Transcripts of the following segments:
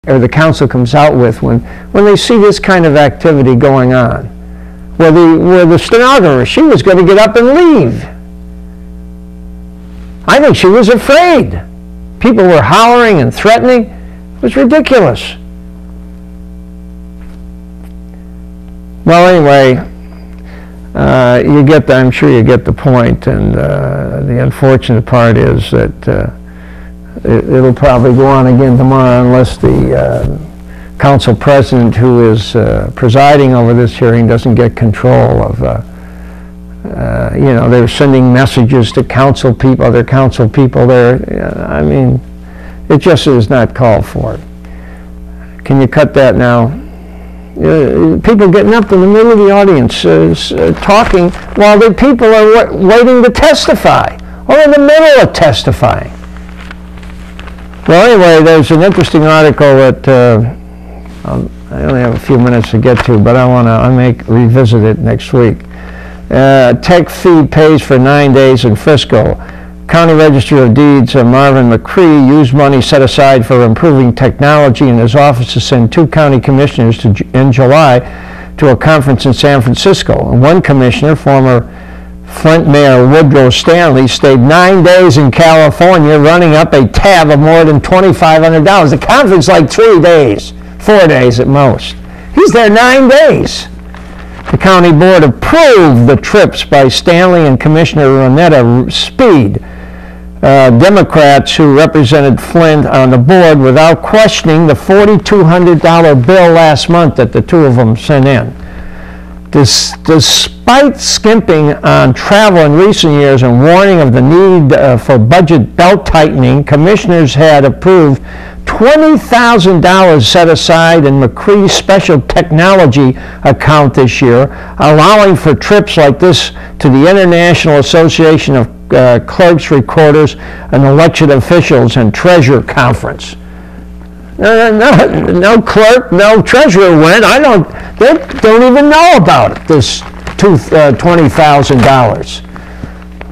or the council comes out with when they see this kind of activity going on, where the stenographer, she was going to get up and leave. I think she was afraid. People were hollering and threatening. It was ridiculous. Well, anyway, I'm sure you get the point, and the unfortunate part is that it'll probably go on again tomorrow unless the council president who is presiding over this hearing doesn't get control of, they're sending messages to council people, other council people there. I mean, it just is not called for. Can you cut that now? People getting up in the middle of the audience talking while the people are waiting to testify, or in the middle of testifying. Well, anyway, there's an interesting article that I only have a few minutes to get to, but I may revisit it next week. Tech feed pays for 9 days in Frisco. County Register of Deeds Marvin McCree used money set aside for improving technology in his office to send 2 county commissioners in July to a conference in San Francisco. And one commissioner, former Flint Mayor Woodrow Stanley, stayed 9 days in California running up a tab of more than $2,500. The conference like 3 days, 4 days at most. He's there 9 days. The county board approved the trips by Stanley and Commissioner Ronetta Speed, Democrats who represented Flint on the board, without questioning the $4,200 bill last month that the 2 of them sent in. Despite skimping on travel in recent years and warning of the need for budget belt-tightening, commissioners had approved $20,000 set aside in McCree's special technology account this year, allowing for trips like this to the International Association of Clerks, Recorders, and Elected Officials and Treasurer Conference. No clerk, no treasurer went. They don't even know about it, this $20,000.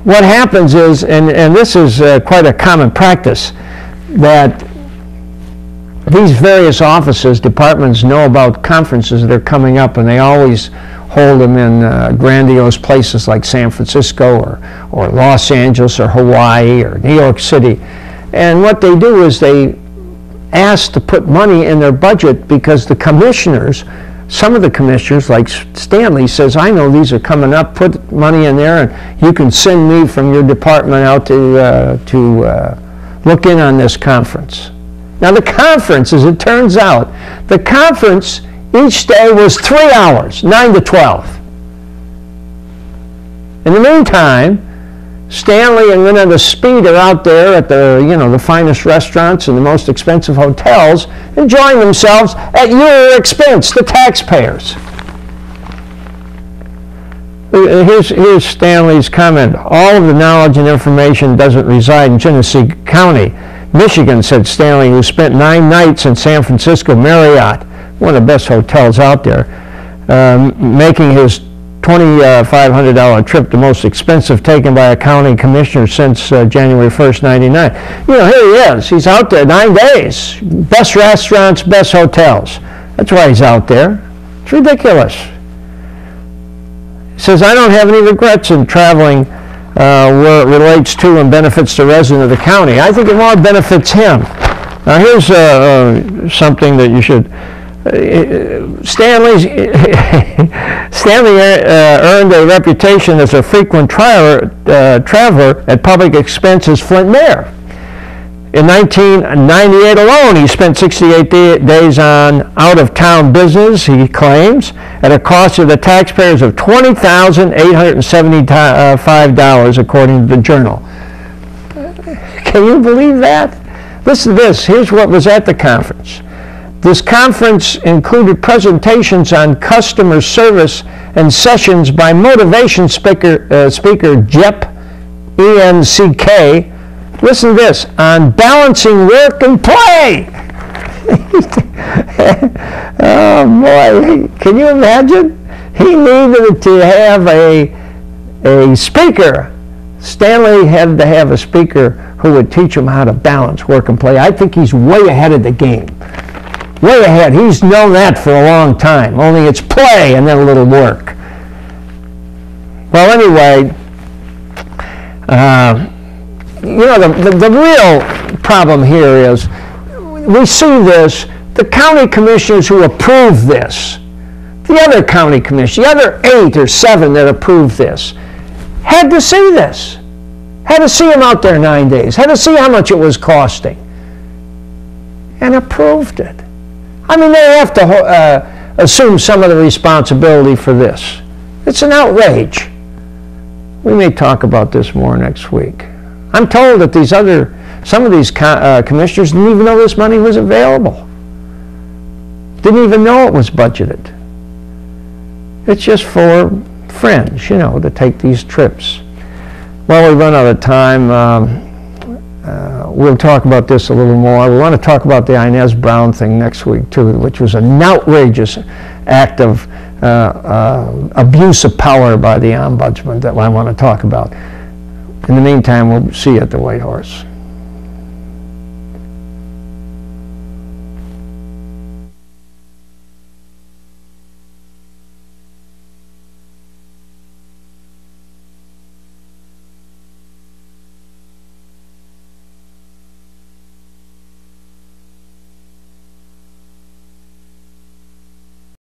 What happens is, and this is quite a common practice, that these various offices, departments know about conferences that are coming up, and they always hold them in grandiose places like San Francisco or Los Angeles or Hawaii or New York City. And what they do is they ask to put money in their budget because the commissioners, some of the commissioners, like Stanley, says, I know these are coming up, put money in there, and you can send me from your department out to look in on this conference. Now the conference, as it turns out, the conference each day was 3 hours, 9 to 12. In the meantime, Stanley and Leonard Speed are out there at the finest restaurants and the most expensive hotels, enjoying themselves at your expense, the taxpayers. Here's Stanley's comment. All of the knowledge and information doesn't reside in Genesee County, Michigan, said Stanley, who spent 9 nights in San Francisco Marriott, one of the best hotels out there, making his $2,500 trip the most expensive taken by a county commissioner since January 1st, 99. Here he is. He's out there 9 days. Best restaurants, best hotels. That's why he's out there. It's ridiculous. He says, I don't have any regrets in traveling where it relates to and benefits the resident of the county. I think it more benefits him. Now here's something that you should... Stanley earned a reputation as a frequent traveler at public expense as Flint mayor. In 1998 alone, he spent 68 days on out-of-town business, he claims, at a cost to the taxpayers of $20,875, according to the Journal. Can you believe that? Listen to this. Here's what was at the conference. This conference included presentations on customer service and sessions by motivation speaker Jep, E-N-C-K. Listen to this, on balancing work and play. Oh boy, can you imagine? He needed to have a speaker. Stanley had to have a speaker who would teach him how to balance work and play. I think he's way ahead of the game. way ahead. He's known that for a long time. Only it's play and then a little work. Well, anyway, the real problem here is we see this, the county commissioners who approve this, the other county commissioners, the other 8 or 7 that approved this, had to see this. Had to see him out there 9 days. Had to see how much it was costing. And approved it. I mean, they have to assume some of the responsibility for this. It's an outrage. We may talk about this more next week. I'm told that some of these commissioners didn't even know this money was available. Didn't even know it was budgeted. It's just for friends, to take these trips. Well, we run out of time. We'll talk about this a little more. We want to talk about the Inez Brown thing next week, too, which was an outrageous act of abuse of power by the Ombudsman that I want to talk about. In the meantime, we'll see you at the White Horse.